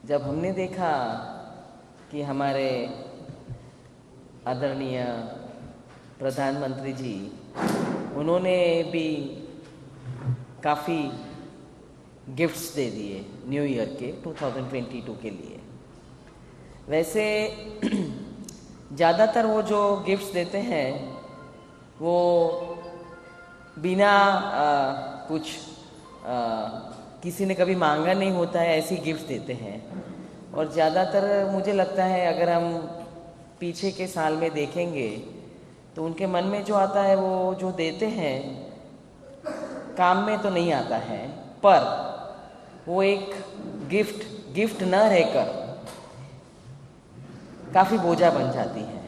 जब हमने देखा कि हमारे आदरणीय प्रधानमंत्री जी उन्होंने भी काफ़ी गिफ्ट्स दे दिए न्यू ईयर के 2022 के लिए। वैसे ज़्यादातर वो जो गिफ्ट्स देते हैं वो बिना कुछ किसी ने कभी मांगा नहीं होता है, ऐसी गिफ्ट देते हैं। और ज़्यादातर मुझे लगता है अगर हम पीछे के साल में देखेंगे तो उनके मन में जो आता है वो जो देते हैं काम में तो नहीं आता है, पर वो एक गिफ्ट न रहकर काफ़ी बोझा बन जाती है।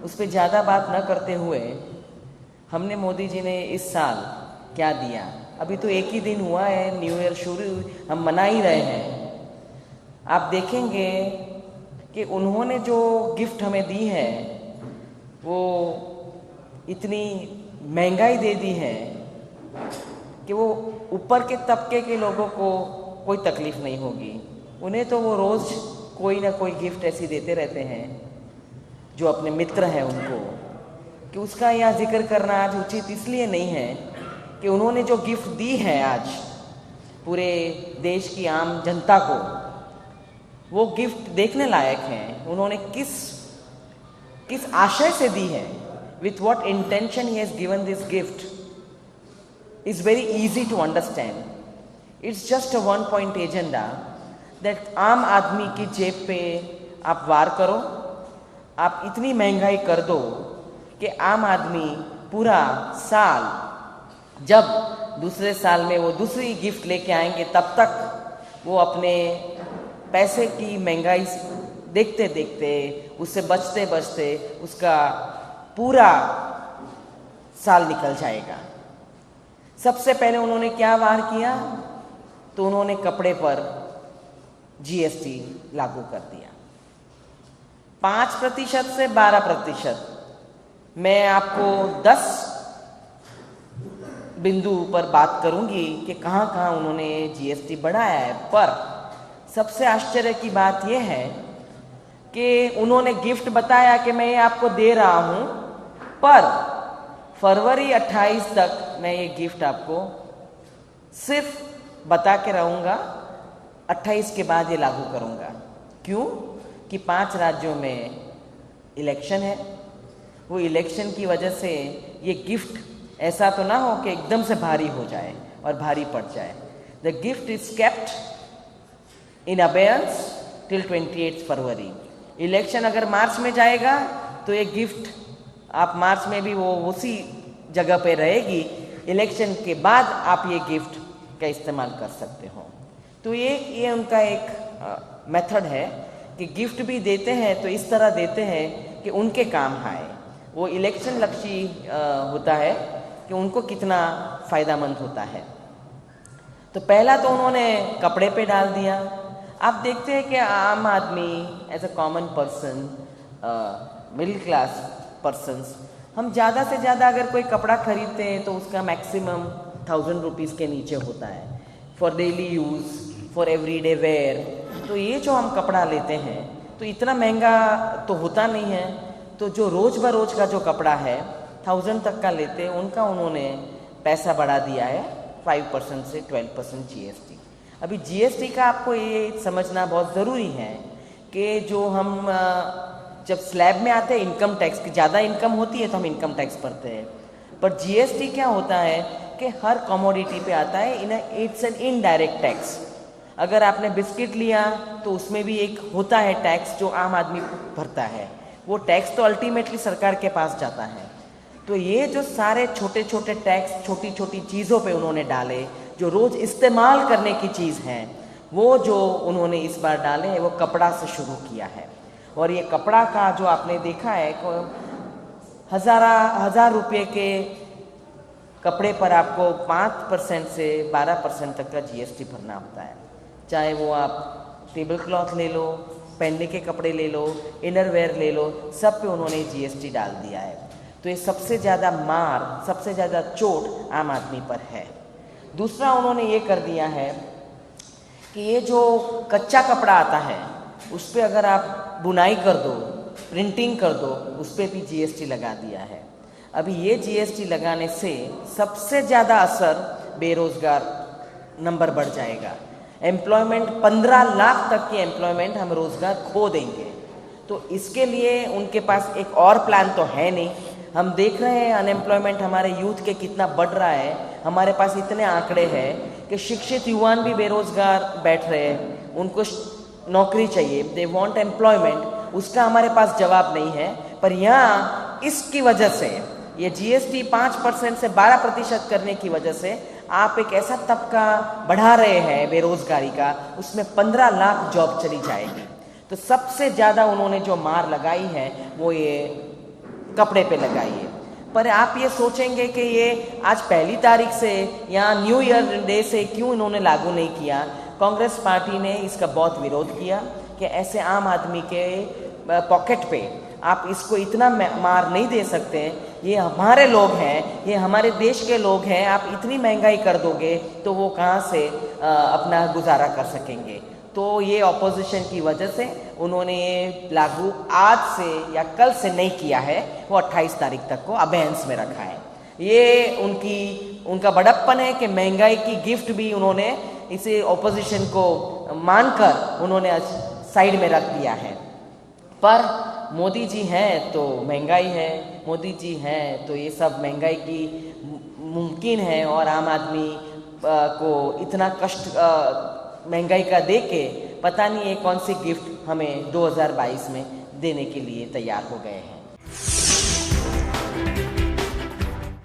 उस पर ज़्यादा बात न करते हुए हमने मोदी जी ने इस साल क्या दिया, अभी तो एक ही दिन हुआ है, न्यू ईयर शुरू हम मना ही रहे हैं। आप देखेंगे कि उन्होंने जो गिफ्ट हमें दी है वो इतनी महंगाई दे दी है कि वो ऊपर के तबके के लोगों को कोई तकलीफ नहीं होगी। उन्हें तो वो रोज़ कोई ना कोई गिफ्ट ऐसी देते रहते हैं जो अपने मित्र हैं उनको, कि उसका यहाँ जिक्र करना आज उचित इसलिए नहीं है कि उन्होंने जो गिफ्ट दी है आज पूरे देश की आम जनता को, वो गिफ्ट देखने लायक है। उन्होंने किस आशय से दी है, with what intention he has given this gift is very easy to understand. It's just a one point agenda that आम आदमी की जेब पे आप वार करो, आप इतनी महंगाई कर दो कि आम आदमी पूरा साल, जब दूसरे साल में वो दूसरी गिफ्ट लेके आएंगे तब तक वो अपने पैसे की महंगाई देखते देखते उससे बचते बचते उसका पूरा साल निकल जाएगा। सबसे पहले उन्होंने क्या वार किया, तो उन्होंने कपड़े पर जीएसटी लागू कर दिया 5% से 12%। मैं आपको 10 बिंदु पर बात करूंगी कि कहाँ कहाँ उन्होंने जीएसटी बढ़ाया है, पर सबसे आश्चर्य की बात यह है कि उन्होंने गिफ्ट बताया कि मैं ये आपको दे रहा हूं, पर फरवरी 28 तक मैं ये गिफ्ट आपको सिर्फ बता के रहूँगा, 28 के बाद ये लागू करूँगा। क्यों? कि 5 राज्यों में इलेक्शन है, वो इलेक्शन की वजह से ये गिफ्ट ऐसा तो ना हो कि एकदम से भारी हो जाए और भारी पड़ जाए। The gift is kept in abeyance till 28 February. Election अगर मार्च में जाएगा तो ये गिफ्ट आप मार्च में भी वो उसी जगह पे रहेगी, इलेक्शन के बाद आप ये गिफ्ट का इस्तेमाल कर सकते हो। तो ये उनका एक मेथड है कि गिफ्ट भी देते हैं तो इस तरह देते हैं कि उनके काम आए। वो इलेक्शन लक्षी होता है कि उनको कितना फ़ायदामंद होता है। तो पहला तो उन्होंने कपड़े पे डाल दिया। आप देखते हैं कि आम आदमी as a common person, middle class persons, हम ज़्यादा से ज़्यादा अगर कोई कपड़ा खरीदते हैं तो उसका मैक्सिमम 1000 रुपीज़ के नीचे होता है for daily use, for everyday where. तो ये जो हम कपड़ा लेते हैं तो इतना महंगा तो होता नहीं है। तो जो रोज़ बरोज़ का जो कपड़ा है 1000 तक का लेते हैं, उनका उन्होंने पैसा बढ़ा दिया है 5% से 12% जीएसटी। अभी जीएसटी का आपको ये समझना बहुत ज़रूरी है कि जो हम जब स्लैब में आते हैं इनकम टैक्स की ज़्यादा इनकम होती है तो हम इनकम टैक्स भरते हैं, पर जीएसटी क्या होता है कि हर कमोडिटी पे आता है, इट्स एन इनडायरेक्ट टैक्स। अगर आपने बिस्किट लिया तो उसमें भी एक होता है टैक्स जो आम आदमी भरता है, वो टैक्स तो अल्टीमेटली सरकार के पास जाता है। तो ये जो सारे छोटे छोटे टैक्स छोटी छोटी चीज़ों पे उन्होंने डाले, जो रोज़ इस्तेमाल करने की चीज़ हैं, वो जो उन्होंने इस बार डाले हैं वो कपड़ा से शुरू किया है। और ये कपड़ा का जो आपने देखा है, 1000 रुपये के कपड़े पर आपको 5% से 12% तक का जीएसटी भरना होता है। चाहे वो आप टेबल क्लॉथ ले लो, पहनने के कपड़े ले लो, इनरवेयर ले लो, सब पे उन्होंने जीएसटी डाल दिया है। तो ये सबसे ज़्यादा मार, सबसे ज़्यादा चोट आम आदमी पर है। दूसरा उन्होंने ये कर दिया है कि ये जो कच्चा कपड़ा आता है उस पर अगर आप बुनाई कर दो, प्रिंटिंग कर दो, उस पर भी जीएसटी लगा दिया है। अभी ये जीएसटी लगाने से सबसे ज़्यादा असर बेरोजगार नंबर बढ़ जाएगा। एम्प्लॉयमेंट 15 लाख तक की एम्प्लॉयमेंट हम रोज़गार खो देंगे। तो इसके लिए उनके पास एक और प्लान तो है नहीं। हम देख रहे हैं अनएम्प्लॉयमेंट हमारे यूथ के कितना बढ़ रहा है। हमारे पास इतने आंकड़े हैं कि शिक्षित युवान भी बेरोजगार बैठ रहे हैं, उनको नौकरी चाहिए, दे वांट एम्प्लॉयमेंट। उसका हमारे पास जवाब नहीं है। पर यहाँ इसकी वजह से ये जीएसटी 5% से 12% करने की वजह से आप एक ऐसा तबका बढ़ा रहे हैं बेरोजगारी का, उसमें 15 लाख जॉब चली जाएगी। तो सबसे ज़्यादा उन्होंने जो मार लगाई है वो ये कपड़े पे लगाई है। पर आप ये सोचेंगे कि ये आज 1 तारीख से या न्यू ईयर डे से क्यों इन्होंने लागू नहीं किया। कांग्रेस पार्टी ने इसका बहुत विरोध किया कि ऐसे आम आदमी के पॉकेट पे आप इसको इतना मार नहीं दे सकते। ये हमारे लोग हैं, ये हमारे देश के लोग हैं, आप इतनी महंगाई कर दोगे तो वो कहाँ से अपना गुजारा कर सकेंगे। तो ये ऑपोजिशन की वजह से उन्होंने ये लागू आज से या कल से नहीं किया है, वो 28 तारीख तक को अबेंस में रखा है। ये उनका बड़प्पन है कि महंगाई की गिफ्ट भी उन्होंने इसे ऑपोजिशन को मानकर उन्होंने आज साइड में रख दिया है। पर मोदी जी हैं तो महंगाई है, मोदी जी हैं तो ये सब महंगाई की मुमकिन है। और आम आदमी को इतना कष्ट महंगाई का दे के पता नहीं ये कौन सी गिफ्ट हमें 2022 में देने के लिए तैयार हो गए हैं।